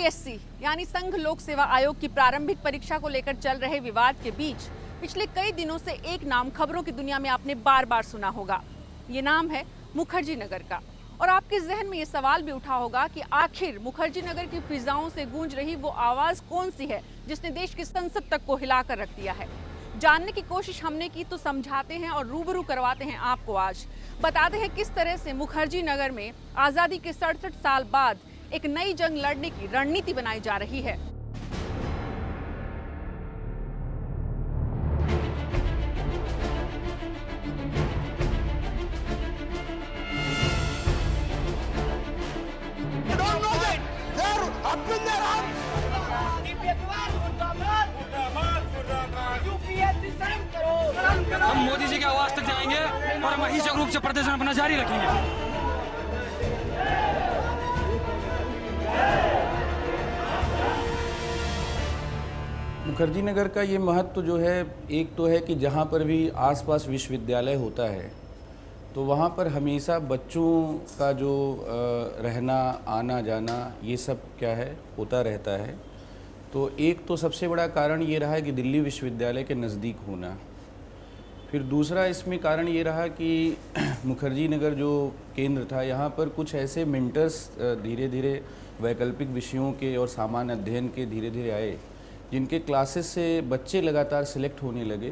UPSC यानी संघ लोक सेवा आयोग की प्रारंभिक परीक्षा को लेकर चल रहे विवाद के बीच पिछले कई दिनों से एक नाम खबरों की दुनिया में आपने बार बार सुना होगा। ये नाम है मुखर्जी नगर का। और आपके जहन में ये सवाल भी उठा होगा कि आखिर मुखर्जी नगर की फिजाओं से गूंज रही वो आवाज कौन सी है जिसने देश की संसद तक को हिलाकर रख दिया है। जानने की कोशिश हमने की तो समझाते हैं और रूबरू करवाते हैं आपको। आज बताते हैं किस तरह से मुखर्जी नगर में आजादी के 67 साल बाद एक नई जंग लड़ने की रणनीति बनाई जा रही है। हम मोदी जी की आवाज तक जाएंगे और हम अहिंसक रूप से प्रदर्शन अपना जारी रखेंगे। मुखर्जी नगर का ये महत्व जो है, एक तो है कि जहाँ पर भी आसपास विश्वविद्यालय होता है तो वहाँ पर हमेशा बच्चों का जो रहना आना जाना ये सब क्या है होता रहता है। तो एक तो सबसे बड़ा कारण ये रहा है कि दिल्ली विश्वविद्यालय के नज़दीक होना। फिर दूसरा इसमें कारण ये रहा कि मुखर्जी नगर जो केंद्र था, यहाँ पर कुछ ऐसे मेंटर्स धीरे धीरे वैकल्पिक विषयों के और सामान्य अध्ययन के धीरे धीरे आए, जिनके क्लासेस से बच्चे लगातार सिलेक्ट होने लगे।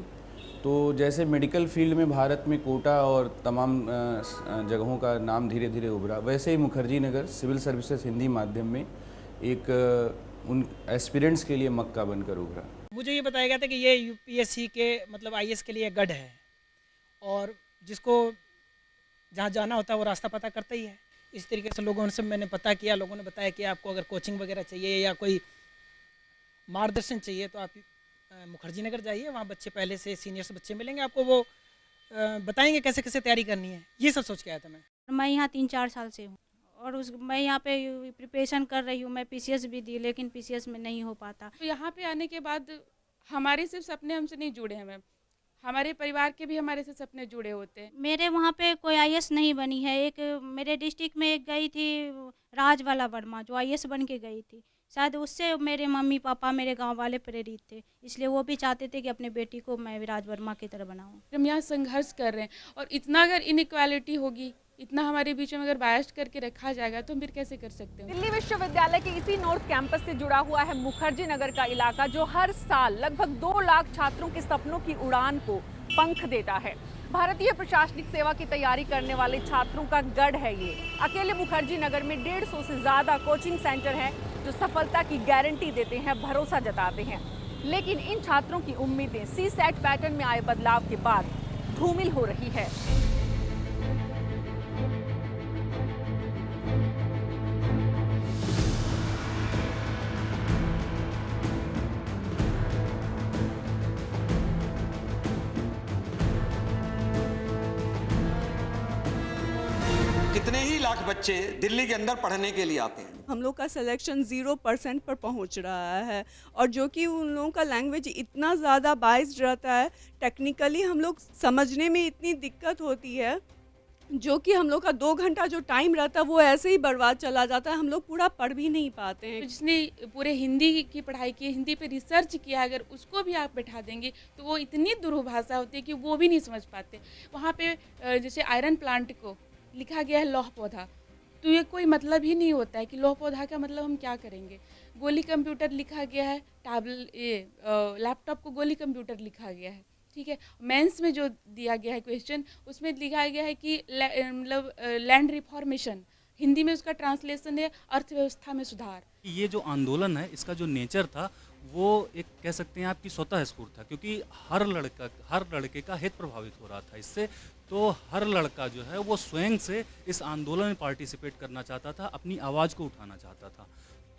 तो जैसे मेडिकल फील्ड में भारत में कोटा और तमाम जगहों का नाम धीरे धीरे उभरा, वैसे ही मुखर्जी नगर सिविल सर्विसेज हिंदी माध्यम में एक उन एस्पिरेंट्स के लिए मक्का बनकर उभरा। मुझे ये बताया गया था कि ये यूपीएससी के मतलब आईएएस के लिए गढ़ है और जिसको जहाँ जाना होता है वो रास्ता पता करता ही है। इस तरीके से लोगों से मैंने पता किया, लोगों ने बताया कि आपको अगर कोचिंग वगैरह चाहिए या कोई मार्गदर्शन चाहिए तो आप मुखर्जी नगर जाइए। वहाँ बच्चे पहले से सीनियर्स बच्चे मिलेंगे, आपको वो बताएंगे कैसे कैसे तैयारी करनी है। ये सब सोच के आया था मैं यहाँ 3-4 साल से हूँ और मैं यहाँ पे प्रिपरेशन कर रही हूँ। मैं पीसीएस भी दी लेकिन पीसीएस में नहीं हो पाता। तो यहाँ पे आने के बाद हमारे सिर्फ सपने हमसे नहीं जुड़े हैं मैम, हमारे परिवार के भी हमारे से सपने जुड़े होते हैं। मेरे वहाँ पे कोई आईएएस नहीं बनी है। एक मेरे डिस्ट्रिक्ट में एक गई थी राजवाला वर्मा जो आईएएस बन के गई थी। शायद उससे मेरे मम्मी पापा मेरे गांव वाले प्रेरित थे, इसलिए वो भी चाहते थे कि अपने बेटी को मैं राज वर्मा की तरह बनाऊं। हम यहाँ संघर्ष कर रहे हैं और इतना अगर इनइक्वालिटी होगी, इतना हमारे बीच में अगर बायस करके रखा जाएगा तो हम फिर कैसे कर सकते हैं। दिल्ली विश्वविद्यालय के इसी नॉर्थ कैंपस से जुड़ा हुआ है मुखर्जी नगर का इलाका, जो हर साल लगभग 2 लाख छात्रों के सपनों की उड़ान को पंख देता है। भारतीय प्रशासनिक सेवा की तैयारी करने वाले छात्रों का गढ़ है ये। अकेले मुखर्जी नगर में 150 से ज्यादा कोचिंग सेंटर हैं जो सफलता की गारंटी देते हैं, भरोसा जताते हैं। लेकिन इन छात्रों की उम्मीदें सीसेट पैटर्न में आए बदलाव के बाद धूमिल हो रही है। कितने ही लाख बच्चे दिल्ली के अंदर पढ़ने के लिए आते हैं। हम लोग का सिलेक्शन 0% पर पहुंच रहा है और जो कि उन लोगों का लैंग्वेज इतना ज़्यादा बाइस्ड रहता है, टेक्निकली हम लोग समझने में इतनी दिक्कत होती है, जो कि हम लोग का 2 घंटा जो टाइम रहता है वो ऐसे ही बर्बाद चला जाता है। हम लोग पूरा पढ़ भी नहीं पाते हैं। तो जिसने पूरे हिंदी की पढ़ाई की, हिंदी पे रिसर्च किया, अगर उसको भी आप बैठा देंगे तो वो इतनी दुर्भाषा होती है कि वो भी नहीं समझ पाते। वहाँ पे जैसे आयरन प्लांट को लिखा गया है लौह पौधा, तो ये कोई मतलब ही नहीं होता है कि लौह पौधा का मतलब हम क्या करेंगे। गोली कंप्यूटर लिखा गया है, लैपटॉप को गोली कंप्यूटर लिखा गया है, ठीक है। मेंस में जो दिया गया है क्वेश्चन, उसमें लिखा गया है कि मतलब लैंड रिफॉर्मेशन, हिंदी में उसका ट्रांसलेशन है अर्थव्यवस्था में सुधार। ये जो आंदोलन है इसका जो नेचर था वो एक कह सकते हैं आपकी स्वतः स्फूर्त था, क्योंकि हर लड़के का हित प्रभावित हो रहा था इससे। तो हर लड़का जो है वो स्वयं से इस आंदोलन में पार्टिसिपेट करना चाहता था, अपनी आवाज़ को उठाना चाहता था।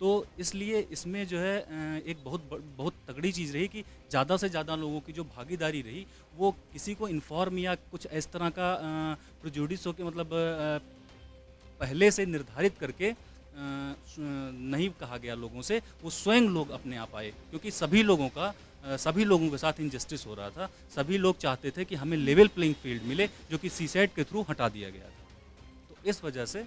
तो इसलिए इसमें जो है एक बहुत तगड़ी चीज़ रही कि ज़्यादा से ज़्यादा लोगों की जो भागीदारी रही वो किसी को इन्फॉर्म या कुछ इस तरह का प्रेजुडिस हो के मतलब पहले से निर्धारित करके नहीं कहा गया लोगों से, वो स्वयं लोग अपने आप आए, क्योंकि सभी लोगों के साथ इनजस्टिस हो रहा था। सभी लोग चाहते थे कि हमें लेवल प्लेइंग फील्ड मिले, जो कि सीसेट के थ्रू हटा दिया गया था। तो इस वजह से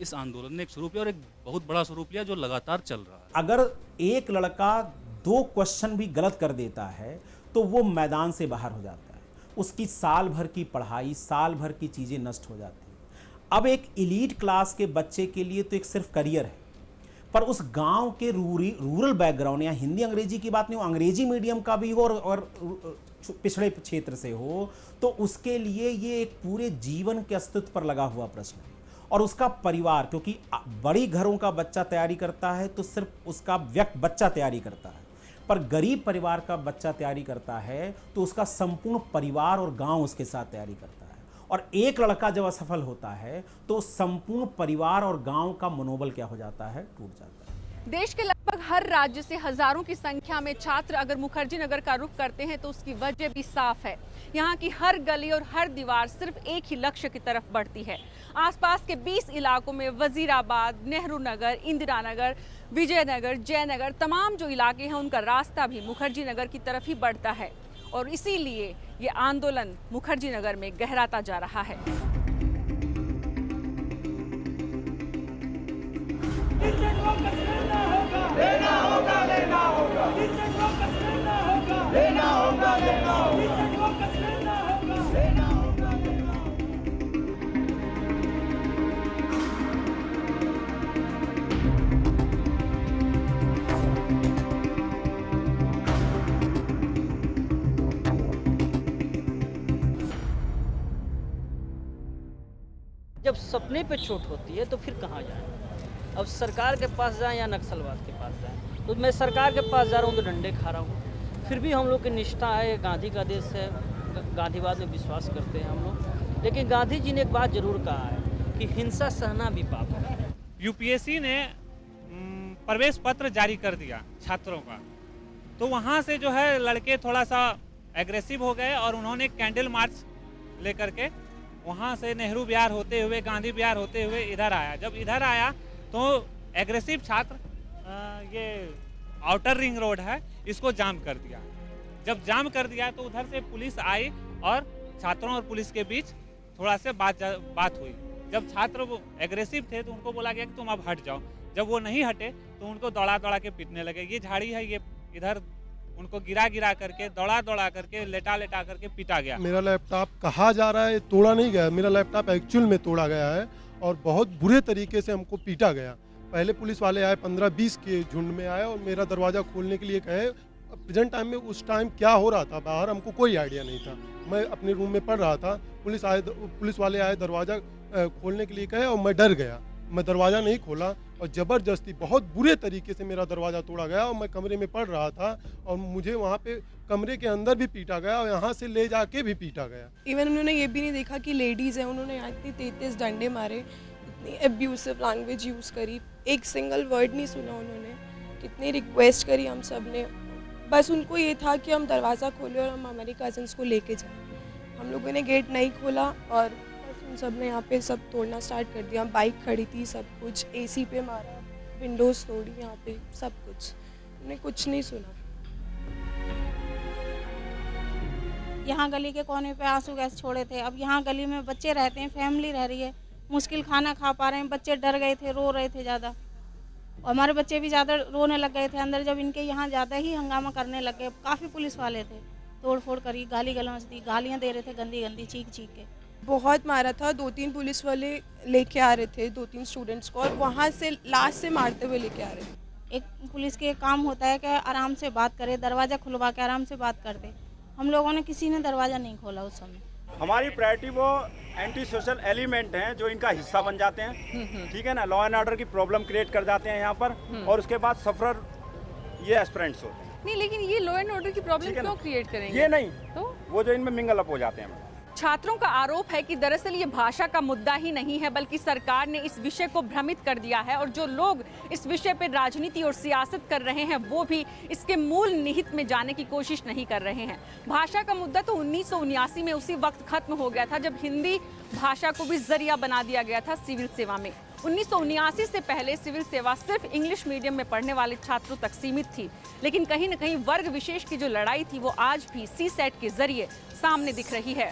इस आंदोलन ने एक स्वरूप लिया और एक बहुत बड़ा स्वरूप लिया जो लगातार चल रहा है। अगर एक लड़का 2 क्वेश्चन भी गलत कर देता है तो वो मैदान से बाहर हो जाता है, उसकी साल भर की पढ़ाई, साल भर की चीज़ें नष्ट हो जाती हैं। अब एक एलीट क्लास के बच्चे के लिए तो एक सिर्फ करियर है, पर उस गांव के रूरल बैकग्राउंड या हिंदी अंग्रेजी की बात नहीं हो, अंग्रेजी मीडियम का भी हो और पिछड़े क्षेत्र से हो, तो उसके लिए ये एक पूरे जीवन के अस्तित्व पर लगा हुआ प्रश्न है। और उसका परिवार, क्योंकि बड़ी घरों का बच्चा तैयारी करता है तो सिर्फ उसका बच्चा तैयारी करता है, पर गरीब परिवार का बच्चा तैयारी करता है तो उसका संपूर्ण परिवार और गांव उसके साथ तैयारी करता है। और एक लड़का जब असफल होता है तो संपूर्ण परिवार और गांव का मनोबल क्या हो जाता है, टूट जाता है। देश के लगभग हर राज्य से हजारों की संख्या में छात्र अगर मुखर्जी नगर का रुख करते हैं तो उसकी वजह भी साफ है। यहाँ की हर गली और हर दीवार सिर्फ एक ही लक्ष्य की तरफ बढ़ती है। आसपास के 20 इलाकों में वजीराबाद, नेहरू नगर, इंदिरा नगर, विजयनगर, जयनगर, तमाम जो इलाके हैं उनका रास्ता भी मुखर्जी नगर की तरफ ही बढ़ता है और इसीलिए ये आंदोलन मुखर्जी नगर में गहराता जा रहा है। जब सपने पे चोट होती है तो फिर कहाँ जाएं? अब सरकार के पास जाएं या नक्सलवाद के पास जाएं? तो मैं सरकार के पास जा रहा हूँ तो डंडे खा रहा हूँ। फिर भी हम लोग की निष्ठा है, गांधी का देश है, गांधीवाद में विश्वास करते हैं हम लोग। लेकिन गांधी जी ने एक बात जरूर कहा है कि हिंसा सहना भी पाप है। यूपीएससी ने प्रवेश पत्र जारी कर दिया छात्रों का, तो वहाँ से जो है लड़के थोड़ा सा एग्रेसिव हो गए और उन्होंने कैंडल मार्च लेकर के वहाँ से नेहरू विहार होते हुए, गांधी विहार होते हुए इधर आया। जब इधर आया तो एग्रेसिव छात्र ये आउटर रिंग रोड है इसको जाम कर दिया। जब जाम कर दिया तो उधर से पुलिस आई और छात्रों और पुलिस के बीच थोड़ा से बात हुई। जब छात्र वो एग्रेसिव थे तो उनको बोला गया कि तुम अब हट जाओ। जब वो नहीं हटे तो उनको दौड़ा के पीटने लगे। ये झाड़ी है, ये इधर उनको गिरा करके, दौड़ा करके, लेटा करके पीटा गया। मेरा लैपटॉप कहा जा रहा है तोड़ा नहीं गया, मेरा लैपटॉप एक्चुअल में तोड़ा गया है और बहुत बुरे तरीके से हमको पीटा गया। पहले पुलिस वाले आए, 15-20 के झुंड में आए और मेरा दरवाज़ा खोलने के लिए कहे। प्रेजेंट टाइम में उस टाइम क्या हो रहा था बाहर हमको कोई आइडिया नहीं था। मैं अपने रूम में पढ़ रहा था, पुलिस वाले आए, दरवाज़ा खोलने के लिए कहे और मैं डर गया। मैं दरवाज़ा नहीं खोला और ज़बरदस्ती बहुत बुरे तरीके से मेरा दरवाज़ा तोड़ा गया और मैं कमरे में पढ़ रहा था और मुझे वहाँ पे कमरे के अंदर भी पीटा गया और यहाँ से ले जाके भी पीटा गया। इवन उन्होंने ये भी नहीं देखा कि लेडीज़ हैं, उन्होंने यहाँ इतनी 33 डंडे मारे, इतनी एब्यूसिव लैंग्वेज यूज़ करी, एक सिंगल वर्ड नहीं सुना उन्होंने। कितनी रिक्वेस्ट करी हम सब ने, बस उनको ये था कि हम दरवाज़ा खोलें और हम हमारे कज़न्स को लेके जाएं। हम लोगों ने गेट नहीं खोला और उन सब ने यहाँ पे सब तोड़ना स्टार्ट कर दिया। बाइक खड़ी थी, सब कुछ एसी पे मारा, विंडोज़ तोड़ी, यहाँ पे सब कुछ। उन्हें कुछ नहीं सुना। यहाँ गली के कोने पे आंसू गैस छोड़े थे। अब यहाँ गली में बच्चे रहते हैं, फैमिली रह रही है, मुश्किल खाना खा पा रहे हैं। बच्चे डर गए थे, रो रहे थे ज़्यादा और हमारे बच्चे भी ज़्यादा रोने लग गए थे अंदर जब इनके यहाँ ज़्यादा ही हंगामा करने लग गए। काफ़ी पुलिस वाले थे, तोड़ फोड़ करी, गाली गलौज दी, गालियाँ दे रहे थे गंदी गंदी, चीख के। बहुत मारा था। 2-3 पुलिस वाले लेके आ रहे थे 2-3 स्टूडेंट्स को और वहाँ से लास्ट से मारते हुए लेके आ रहे थे। एक पुलिस के काम होता है कि आराम से बात करे, दरवाज़ा खुलवा के आराम से बात कर दे। हम लोगों ने किसी ने दरवाज़ा नहीं खोला उस समय। हमारी प्रायोरिटी वो एंटी सोशल एलिमेंट हैं जो इनका हिस्सा बन जाते हैं, ठीक है ना, लॉ एंड ऑर्डर की प्रॉब्लम क्रिएट कर जाते हैं यहाँ पर और उसके बाद सफरर ये एस्पिरेंट्स होते हैं। नहीं, लेकिन ये लॉ एंड ऑर्डर की प्रॉब्लम क्यों क्रिएट करेंगे? ये नहीं, तो वो जो इनमें मिंगल अप हो जाते हैं। छात्रों का आरोप है कि दरअसल ये भाषा का मुद्दा ही नहीं है, बल्कि सरकार ने इस विषय को भ्रमित कर दिया है और जो लोग इस विषय पर राजनीति और सियासत कर रहे हैं वो भी इसके मूल निहित में जाने की कोशिश नहीं कर रहे हैं। भाषा का मुद्दा तो 1979 में उसी वक्त खत्म हो गया था जब हिंदी भाषा को भी जरिया बना दिया गया था सिविल सेवा में। 1979 से पहले सिविल सेवा सिर्फ इंग्लिश मीडियम में पढ़ने वाले छात्रों तक सीमित थी, लेकिन कहीं न कहीं वर्ग विशेष की जो लड़ाई थी वो आज भी CSET के जरिए सामने दिख रही है।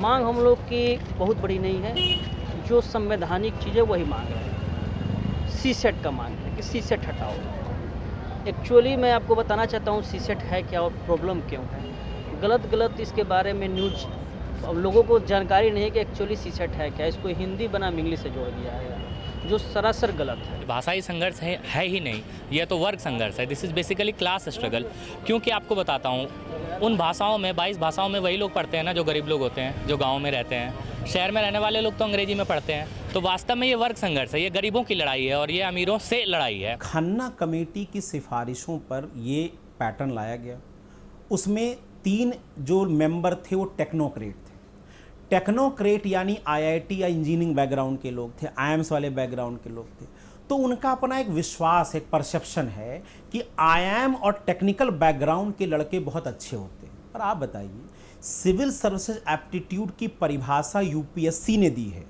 मांग हम लोग की बहुत बड़ी नहीं है, जो संवैधानिक चीज़ है वही मांग रहे हैं। सीसेट का मांग है कि सीसेट हटाओ। एक्चुअली मैं आपको बताना चाहता हूँ सीसेट है क्या और प्रॉब्लम क्यों है। गलत इसके बारे में न्यूज, अब लोगों को जानकारी नहीं है कि एक्चुअली सीसेट है क्या। इसको हिंदी बनाम इंग्लिश से जोड़ दिया है, जो सरासर गलत है। भाषाई संघर्ष है ही नहीं, यह तो वर्ग संघर्ष है। This is basically class struggle. क्योंकि आपको बताता हूँ, उन भाषाओं में 22 भाषाओं में वही लोग पढ़ते हैं ना जो गरीब लोग होते हैं, जो गाँव में रहते हैं। शहर में रहने वाले लोग तो अंग्रेजी में पढ़ते हैं। तो वास्तव में ये वर्ग संघर्ष है, ये गरीबों की लड़ाई है और ये अमीरों से लड़ाई है। खन्ना कमेटी की सिफारिशों पर ये पैटर्न लाया गया। उसमें 3 जो मेंबर थे वो टेक्नोक्रेट थे। टेक्नोक्रेट यानी आईआईटी या इंजीनियरिंग बैकग्राउंड के लोग थे, आईएम्स वाले बैकग्राउंड के लोग थे। तो उनका अपना एक विश्वास, एक परसेप्शन है कि आईएम और टेक्निकल बैकग्राउंड के लड़के बहुत अच्छे होते हैं। पर आप बताइए, सिविल सर्विसेज एप्टीट्यूड की परिभाषा यूपीएससी ने दी है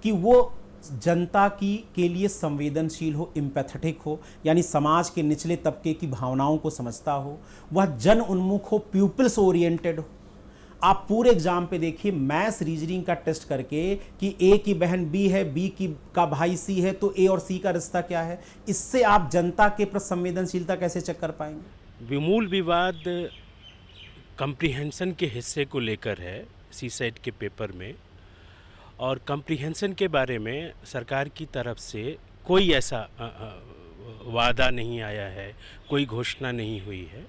कि वो जनता के लिए संवेदनशील हो, एम्पैथेटिक हो, यानी समाज के निचले तबके की भावनाओं को समझता हो, वह जन उन्मुख हो, प्यूपिल्स ओरिएंटेड हो। आप पूरे एग्जाम पे देखिए, मैथ्स रीजनिंग का टेस्ट करके कि ए की बहन बी है, बी का भाई सी है, तो ए और सी का रिश्ता क्या है, इससे आप जनता के प्रति संवेदनशीलता कैसे चेक कर पाएंगे। विमूल विवाद कम्प्रीहेंशन के हिस्से को लेकर है सीसेट के पेपर में, और कम्प्रीहेंशन के बारे में सरकार की तरफ से कोई ऐसा वादा नहीं आया है, कोई घोषणा नहीं हुई है।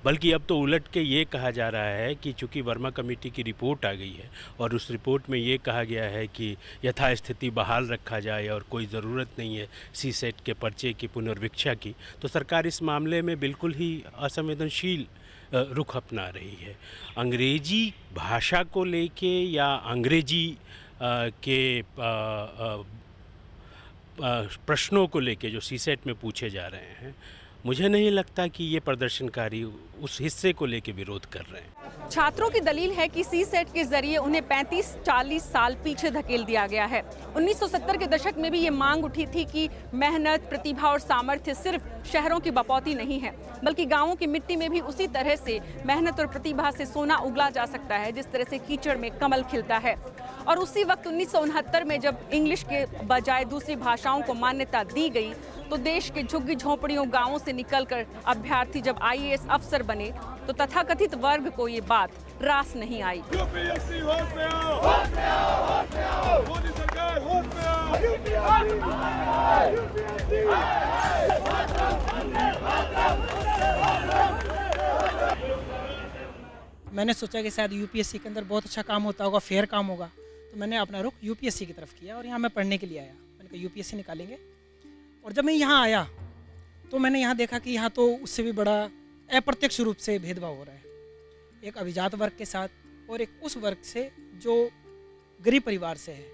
बल्कि अब तो उलट के ये कहा जा रहा है कि चूंकि वर्मा कमेटी की रिपोर्ट आ गई है और उस रिपोर्ट में ये कहा गया है कि यथास्थिति बहाल रखा जाए और कोई ज़रूरत नहीं है सीसेट के पर्चे की पुनर्वीक्षा की, तो सरकार इस मामले में बिल्कुल ही असंवेदनशील रुख अपना रही है। अंग्रेजी भाषा को लेके या अंग्रेजी के प्रश्नों को लेके जो सीसेट में पूछे जा रहे हैं, मुझे नहीं लगता कि ये प्रदर्शनकारी उस हिस्से को लेके विरोध कर रहे हैं। छात्रों की दलील है कि सीसेट के जरिए उन्हें 35-40 साल पीछे धकेल दिया गया है। 1970 के दशक में भी ये मांग उठी थी कि मेहनत, प्रतिभा और सामर्थ्य सिर्फ शहरों की बपौती नहीं है, बल्कि गांवों की मिट्टी में भी उसी तरह से मेहनत और प्रतिभा से सोना उगला जा सकता है जिस तरह से कीचड़ में कमल खिलता है। और उसी वक्त 1969 में जब इंग्लिश के बजाय दूसरी भाषाओं को मान्यता दी गई, तो देश के झुग्गी झोंपड़ियों गांवों से निकलकर अभ्यर्थी जब आईएएस अफसर बने, तो तथाकथित वर्ग को ये बात रास नहीं आई। मैंने सोचा कि शायद यूपीएससी के अंदर बहुत अच्छा काम होता होगा, फेयर काम होगा, तो मैंने अपना रुख यूपीएससी की तरफ किया और यहाँ मैं पढ़ने के लिए आया। मैंने कहा यूपीएससी निकालेंगे। और जब मैं यहाँ आया तो मैंने यहाँ देखा कि यहाँ तो उससे भी बड़ा अप्रत्यक्ष रूप से भेदभाव हो रहा है, एक अभिजात वर्ग के साथ और एक उस वर्ग से जो गरीब परिवार से है,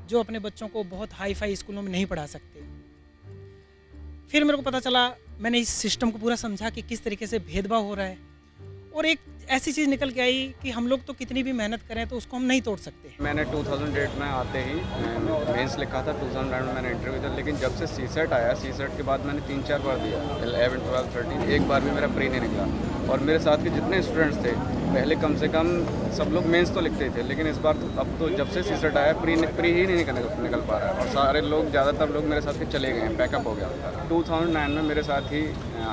जो अपने बच्चों को बहुत हाई फाई स्कूलों में नहीं पढ़ा सकते। फिर मेरे को पता चला, मैंने इस सिस्टम को पूरा समझा कि किस तरीके से भेदभाव हो रहा है, और एक ऐसी चीज़ निकल के आई कि हम लोग तो कितनी भी मेहनत करें तो उसको हम नहीं तोड़ सकते। मैंने 2008 में आते ही मेंस लिखा था, 2009 में मैंने इंटरव्यू दिया, लेकिन जब से सीसेट आया, सीसेट के बाद मैंने 3-4 बार दिया, 11, 12, 13, एक बार भी मेरा प्री नहीं निकला। और मेरे साथ के जितने स्टूडेंट्स थे, पहले कम से कम सब लोग मेंस तो लिखते थे, लेकिन इस बार तो अब तो जब से सीसेट आया प्री ही नहीं निकल पा रहा है। और सारे लोग, ज़्यादातर लोग मेरे साथ के चले गए हैं, बैकअप हो गया। 2009 में मेरे साथ ही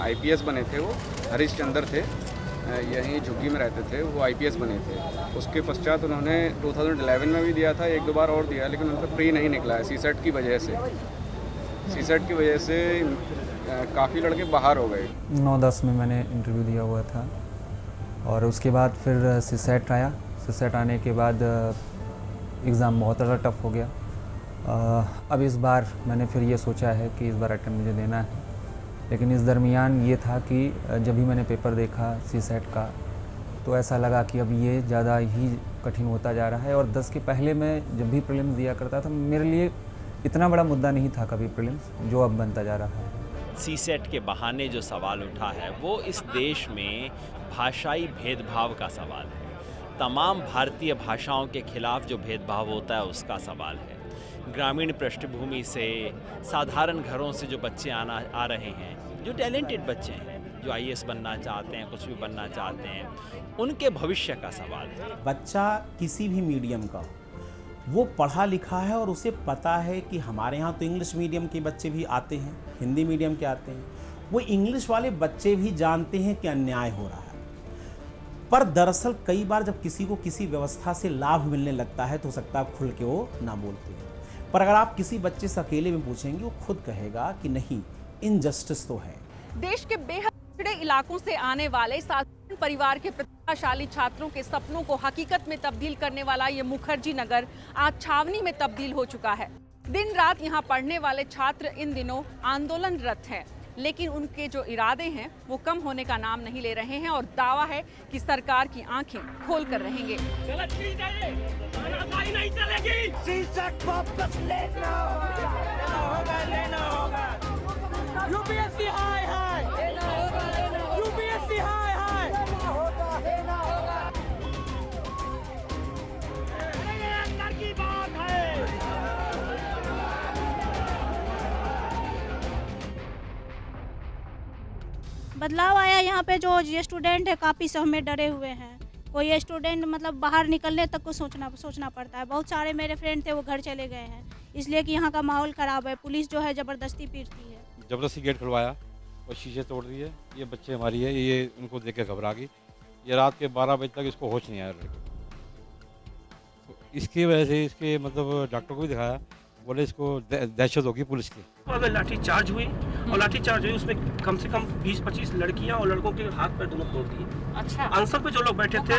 IPS बने थे, वो हरीश चंद्र थे, यहीं झुग्गी में रहते थे, वो IPS बने थे। उसके पश्चात उन्होंने 2011 में भी दिया था, 1-2 बार और दिया, लेकिन उनका प्री नहीं निकला है सीसेट की वजह से। सीसेट की वजह से काफ़ी लड़के बाहर हो गए। 9-10 में मैंने इंटरव्यू दिया हुआ था और उसके बाद फिर सीसेट आया। सीसेट आने के बाद एग्ज़ाम बहुत ज़्यादा टफ हो गया। अब इस बार मैंने फिर ये सोचा है कि इस बार अटेम्प्ट मुझे देना है, लेकिन इस दरमियान ये था कि जब भी मैंने पेपर देखा सीसेट का, तो ऐसा लगा कि अब ये ज़्यादा ही कठिन होता जा रहा है। और 10 के पहले मैं जब भी प्रीलिम्स दिया करता था, मेरे लिए इतना बड़ा मुद्दा नहीं था कभी प्रीलिम्स, जो अब बनता जा रहा है। सीसेट के बहाने जो सवाल उठा है वो इस देश में भाषाई भेदभाव का सवाल है। तमाम भारतीय भाषाओं के खिलाफ जो भेदभाव होता है उसका सवाल है। ग्रामीण पृष्ठभूमि से, साधारण घरों से जो बच्चे आ रहे हैं, जो टैलेंटेड बच्चे हैं, जो IAS बनना चाहते हैं, कुछ भी बनना चाहते हैं, उनके भविष्य का सवाल है। बच्चा किसी भी मीडियम का वो पढ़ा लिखा है और उसे पता है कि हमारे यहाँ तो इंग्लिश मीडियम के बच्चे भी आते हैं, हिंदी मीडियम के आते हैं, वो इंग्लिश वाले बच्चे भी जानते हैं कि अन्याय हो रहा है। पर दरअसल कई बार जब किसी को किसी व्यवस्था से लाभ मिलने लगता है तो हो सकता है खुल के वो ना बोलते हैं, पर अगर आप किसी बच्चे से अकेले में पूछेंगे वो खुद कहेगा कि नहीं, इनजस्टिस तो है। देश के बेहद पिछड़े इलाकों से आने वाले साधारण परिवार के प्रतिभाशाली छात्रों के सपनों को हकीकत में तब्दील करने वाला ये मुखर्जी नगर आज छावनी में तब्दील हो चुका है। दिन रात यहाँ पढ़ने वाले छात्र इन दिनों आंदोलनरत हैं, लेकिन उनके जो इरादे हैं वो कम होने का नाम नहीं ले रहे हैं और दावा है कि सरकार की आंखें खोल कर रहेंगे। नहीं चलेगी। सीसेट वापस लेना होगा। यूपीएससी हाय हाय, यूपीएससी हाय हाय, अंदर की बात है। बदलाव आया यहाँ पे। जो ये स्टूडेंट है काफ़ी सब में डरे हुए हैं। कोई स्टूडेंट मतलब बाहर निकलने तक को सोचना पड़ता है। बहुत सारे मेरे फ्रेंड थे वो घर चले गए हैं इसलिए कि यहाँ का माहौल ख़राब है। पुलिस जो है ज़बरदस्ती पीटती है। ज़बरदस्ती गेट खुलवाया और शीशे तोड़ दिए। ये बच्चे हमारी है, ये उनको देख के घबरा गई। ये रात के 12 बजे तक इसको होश नहीं आया लड़के को। तो इसकी वजह से इसके मतलब डॉक्टर को भी दिखाया, बोले इसको दहशत होगी पुलिस की। अगर लाठी चार्ज हुई और लाठी चार्ज हुई उसमें कम से कम 20-25 लड़कियां और लड़कों के हाथ पैर दोनों तोड़ दिए। अच्छा। आंसर पे जो लोग बैठे थे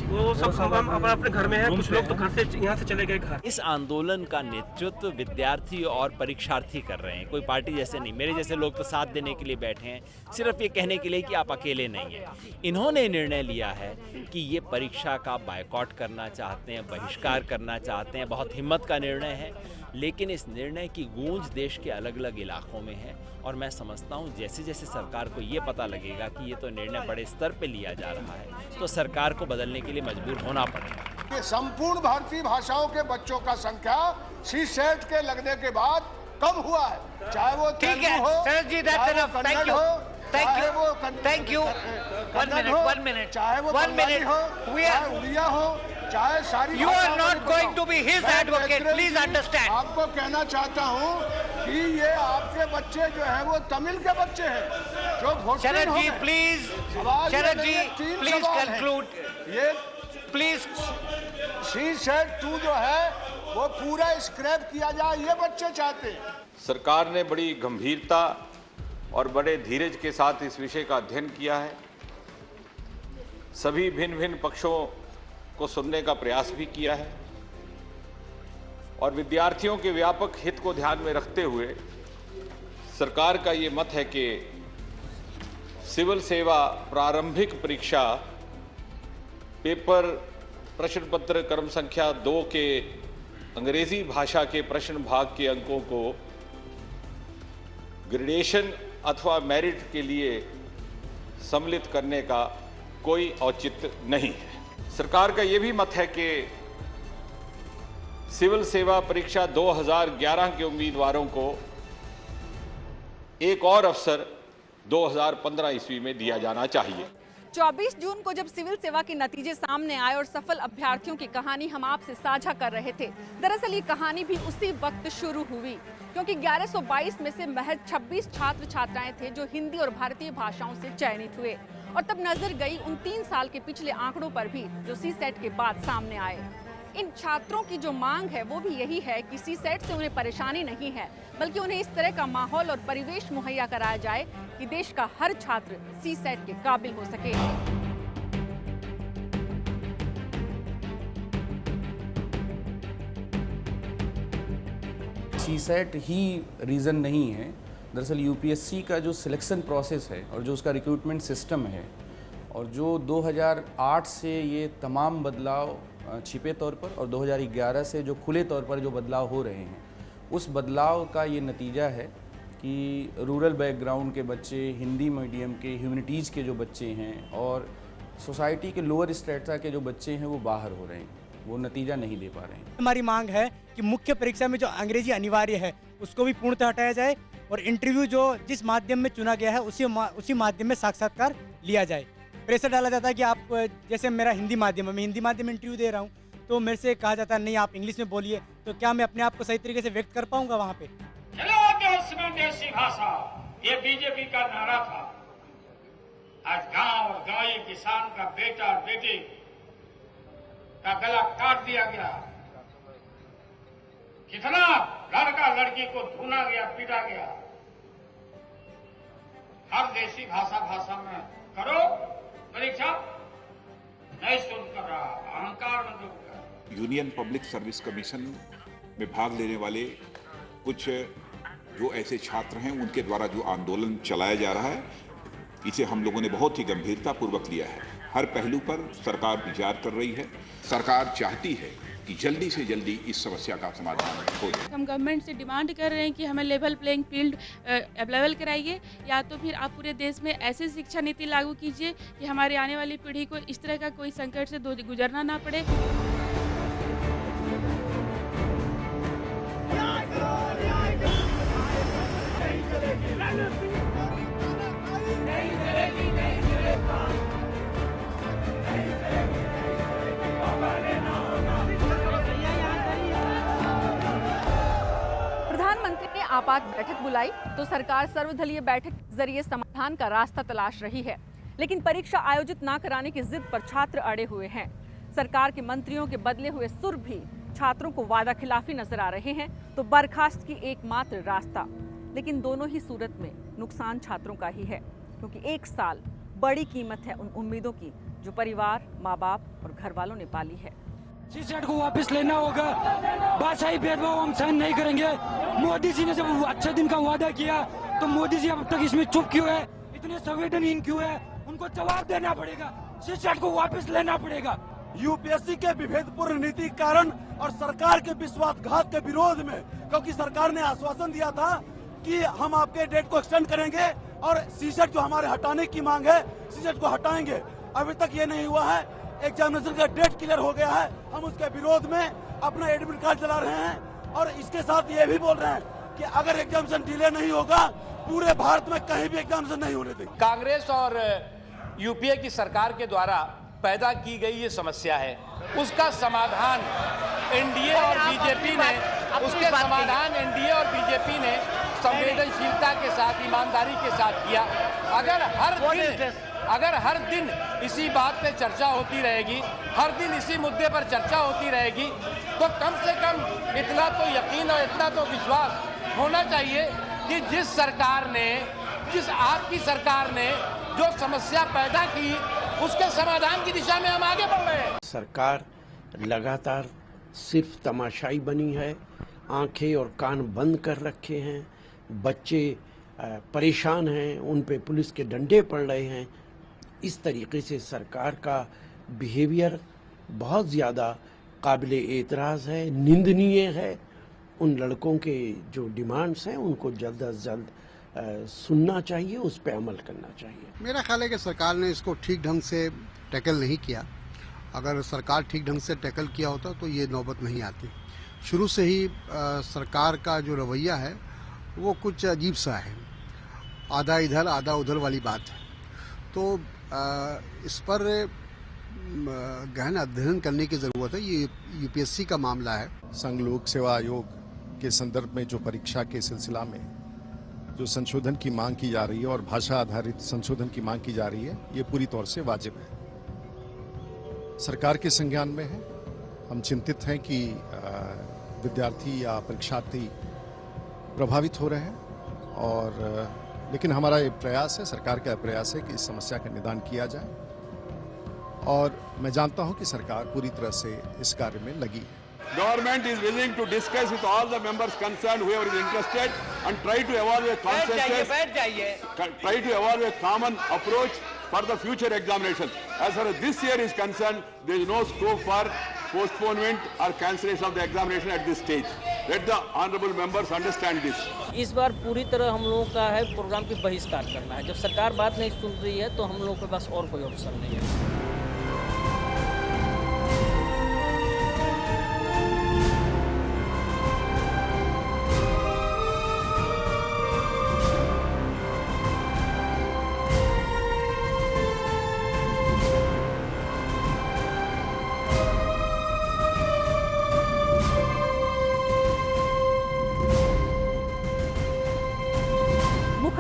वो सब हम अपने घर में हैं, कुछ लोग तो घर से यहाँ से चले गए घर। इस आंदोलन का नेतृत्व विद्यार्थी और परीक्षार्थी कर रहे हैं, कोई पार्टी जैसे नहीं। मेरे जैसे लोग तो साथ देने के लिए बैठे हैं, सिर्फ ये कहने के लिए कि आप अकेले नहीं हैं। इन्होंने निर्णय लिया है कि ये परीक्षा का बायकॉट करना चाहते हैं, बहिष्कार करना चाहते हैं। बहुत हिम्मत का निर्णय है, लेकिन इस निर्णय की गूंज देश के अलग अलग इलाकों में है और मैं समझता हूँ जैसे जैसे सरकार को ये पता लगेगा कि ये तो निर्णय बड़े स्तर पे लिया जा रहा है तो सरकार को बदलने के लिए मजबूर होना पड़ेगा। संपूर्ण भारतीय भाषाओं के बच्चों का संख्या सीसेट के लगने के बाद कम हुआ है, चाहे वो तेलुगु हो, चाहे वो कन्नड़ हो, चाहे वो वन मिनट, चाहे वो बंगाली हो, चाहे उड़िया हो, चाहे सारी। You are not going to be his advocate, please understand. आपको कहना चाहता हूँ कि ये आपके बच्चे जो हैं वो तमिल के बच्चे हैं जो Bhojpuri Sharad ji please, Sharad ji please conclude, ये प्लीज सीसेट 2 जो है वो पूरा स्क्रैप किया जाए, ये बच्चे चाहते हैं। सरकार ने बड़ी गंभीरता और बड़े धीरज के साथ इस विषय का अध्ययन किया है। सभी भिन्न भिन्न पक्षों को सुनने का प्रयास भी किया है और विद्यार्थियों के व्यापक हित को ध्यान में रखते हुए सरकार का ये मत है कि सिविल सेवा प्रारंभिक परीक्षा पेपर प्रश्न पत्र क्रम संख्या 2 के अंग्रेजी भाषा के प्रश्न भाग के अंकों को ग्रेडेशन अथवा मेरिट के लिए सम्मिलित करने का कोई औचित्य नहीं है। सरकार का यह भी मत है कि सिविल सेवा परीक्षा 2011 के उम्मीदवारों को एक और अवसर 2015 ईस्वी में दिया जाना चाहिए। 24 जून को जब सिविल सेवा के नतीजे सामने आए और सफल अभ्यर्थियों की कहानी हम आपसे साझा कर रहे थे, दरअसल ये कहानी भी उसी वक्त शुरू हुई क्योंकि 1122 में से महज 26 छात्र छात्राएं थे जो हिंदी और भारतीय भाषाओं से चयनित हुए और तब नजर गई उन 3 साल के पिछले आंकड़ों पर भी जो सीसेट के बाद सामने आए। इन छात्रों की जो मांग है वो भी यही है कि सीसेट से उन्हें परेशानी नहीं है, बल्कि उन्हें इस तरह का माहौल और परिवेश मुहैया कराया जाए कि देश का हर छात्र सीसेट के काबिल हो सके। सीसेट ही रीज़न नहीं है, दरअसल यूपीएससी का जो सिलेक्शन प्रोसेस है और जो उसका रिक्रूटमेंट सिस्टम है और जो 2008 से ये तमाम बदलाव छिपे तौर पर और 2011 से जो खुले तौर पर जो बदलाव हो रहे हैं, उस बदलाव का ये नतीजा है कि रूरल बैकग्राउंड के बच्चे, हिंदी मीडियम के, ह्यूमैनिटीज़ के जो बच्चे हैं और सोसाइटी के लोअर स्ट्रेटा के जो बच्चे हैं वो बाहर हो रहे हैं, वो नतीजा नहीं दे पा रहे हैं। हमारी मांग है कि मुख्य परीक्षा में जो अंग्रेजी अनिवार्य है उसको भी पूर्णतः हटाया जाए और इंटरव्यू जो जिस माध्यम में चुना गया है उसी माध्यम में साक्षात्कार लिया जाए। प्रेशर डाला जाता है कि आप, जैसे मेरा हिंदी माध्यम है, मैं हिंदी माध्यम में इंटरव्यू दे रहा हूँ, तो मेरे से कहा जाता है नहीं आप इंग्लिश में बोलिए, तो क्या मैं अपने आप को सही तरीके से व्यक्त कर पाऊंगा वहाँ पे? चलो देश में देसी भाषा, ये बीजेपी का नारा था। आज गांव और गांवी किसान का बेटा और बेटी का गला काट दिया गया। कितना लड़का लड़की को धुना गया, पीटा गया। हर देसी भाषा में करो परीक्षा, नहीं सुन कर रहा, अहंकार में डूब गया। यूनियन पब्लिक सर्विस कमीशन में भाग लेने वाले कुछ जो ऐसे छात्र हैं उनके द्वारा जो आंदोलन चलाया जा रहा है, इसे हम लोगों ने बहुत ही गंभीरता पूर्वक लिया है। हर पहलू पर सरकार विचार कर रही है। सरकार चाहती है कि जल्दी से जल्दी इस समस्या का समाधान हो जाए। हम गवर्नमेंट से डिमांड कर रहे हैं कि हमें लेवल प्लेइंग फील्ड अवेलेबल कराइए, या तो फिर आप पूरे देश में ऐसी शिक्षा नीति लागू कीजिए कि हमारे आने वाली पीढ़ी को इस तरह का कोई संकट से गुजरना ना पड़े। प्रधानमंत्री ने आपात बैठक बुलाई तो सरकार सर्वदलीय बैठक के जरिए समाधान का रास्ता तलाश रही है, लेकिन परीक्षा आयोजित ना कराने की जिद पर छात्र अड़े हुए हैं। सरकार के मंत्रियों के बदले हुए सुर भी छात्रों को वादा खिलाफी नजर आ रहे हैं, तो बर्खास्त की एकमात्र रास्ता। लेकिन दोनों ही सूरत में नुकसान छात्रों का ही है, क्योंकि एक साल बड़ी कीमत है उन उम्मीदों की जो परिवार, माँ बाप और घर वालों ने पाली है। सीसेट को वापस लेना होगा। भाषाई भेदभाव हम सहन नहीं करेंगे। मोदी जी ने जब अच्छे दिन का वादा किया तो मोदी जी अब तक इसमें चुप क्यों है, इतने संवेदनहीन क्यों है? उनको जवाब देना पड़ेगा। सीसेट को वापस लेना पड़ेगा। यूपीएससी के विभेदपूर्ण नीति के कारण और सरकार के विश्वासघात के विरोध में, क्योंकि सरकार ने आश्वासन दिया था कि हम आपके डेट को एक्सटेंड करेंगे और सीसेट जो हमारे हटाने की मांग है, सीसेट को हटाएंगे। अभी तक ये नहीं हुआ है। एग्जामिनेशन का डेट क्लियर हो गया है, हम उसके विरोध में अपना एडमिट कार्ड चला रहे हैं और इसके साथ ये भी बोल रहे हैं कि अगर एग्जामिनेशन डिले नहीं होगा, पूरे भारत में कहीं भी एग्जामिनेशन नहीं होने देंगे। कांग्रेस और यूपीए की सरकार के द्वारा पैदा की गई ये समस्या है, उसका समाधान एनडीए और बीजेपी ने संवेदनशीलता के साथ, ईमानदारी के साथ किया। अगर हर दिन इसी बात पे चर्चा होती रहेगी, हर दिन इसी मुद्दे पर चर्चा होती रहेगी, तो कम से कम इतना तो यकीन और इतना तो विश्वास होना चाहिए कि जिस आपकी सरकार ने जो समस्या पैदा की, उसके समाधान की दिशा में हम आगे बढ़ रहे हैं। सरकार लगातार सिर्फ तमाशाई बनी है, आंखें और कान बंद कर रखे हैं, बच्चे परेशान हैं, उन पे पुलिस के डंडे पड़ रहे हैं। इस तरीके से सरकार का बिहेवियर बहुत ज़्यादा काबिल एतराज़ है, निंदनीय है। उन लड़कों के जो डिमांड्स हैं उनको जल्द अज जल्द सुनना चाहिए, उस पर अमल करना चाहिए। मेरा ख्याल है कि सरकार ने इसको ठीक ढंग से टैकल नहीं किया। अगर सरकार ठीक ढंग से टैकल किया होता तो ये नौबत नहीं आती। शुरू से ही सरकार का जो रवैया है वो कुछ अजीब सा है, आधा इधर आधा उधर वाली बात है। तो इस पर गहन अध्ययन करने की ज़रूरत है। ये यूपीएससी का मामला है। संघ लोक सेवा आयोग के संदर्भ में जो परीक्षा के सिलसिला में जो संशोधन की मांग की जा रही है और भाषा आधारित संशोधन की मांग की जा रही है, ये पूरी तौर से वाजिब है, सरकार के संज्ञान में है। हम चिंतित हैं कि विद्यार्थी या परीक्षार्थी प्रभावित हो रहे हैं, और लेकिन हमारा ये प्रयास है, सरकार का प्रयास है कि इस समस्या का निदान किया जाए, और मैं जानता हूं कि सरकार पूरी तरह से इस कार्य में लगी है। Government is willing to discuss with all the members concerned, whoever is interested, and try to evolve a consensus, try to evolve a common approach for the future examination. As far as this year is concerned, there is no scope for postponement or cancellation of the examination at this stage. Let the honorable members understand this. इस बार पूरी तरह हम लोगों का है programme की बहिष्कार करना है। जब सरकार बात नहीं सुन रही है तो हम लोगों के पास और कोई ऑप्शन नहीं है।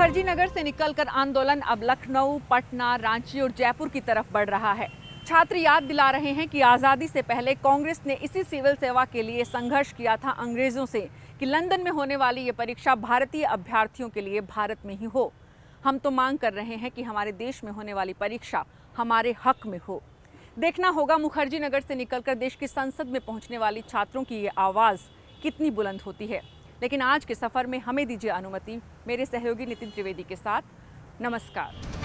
मुखर्जी नगर से निकलकर आंदोलन अब लखनऊ, पटना, रांची और जयपुर की तरफ बढ़ रहा है। छात्र याद दिला रहे हैं कि आज़ादी से पहले कांग्रेस ने इसी सिविल सेवा के लिए संघर्ष किया था अंग्रेजों से कि लंदन में होने वाली ये परीक्षा भारतीय अभ्यर्थियों के लिए भारत में ही हो। हम तो मांग कर रहे हैं कि हमारे देश में होने वाली परीक्षा हमारे हक में हो। देखना होगा मुखर्जी नगर से निकलकर देश की संसद में पहुंचने वाली छात्रों की ये आवाज़ कितनी बुलंद होती है। लेकिन आज के सफ़र में हमें दीजिए अनुमति मेरे सहयोगी नितिन त्रिवेदी के साथ। नमस्कार।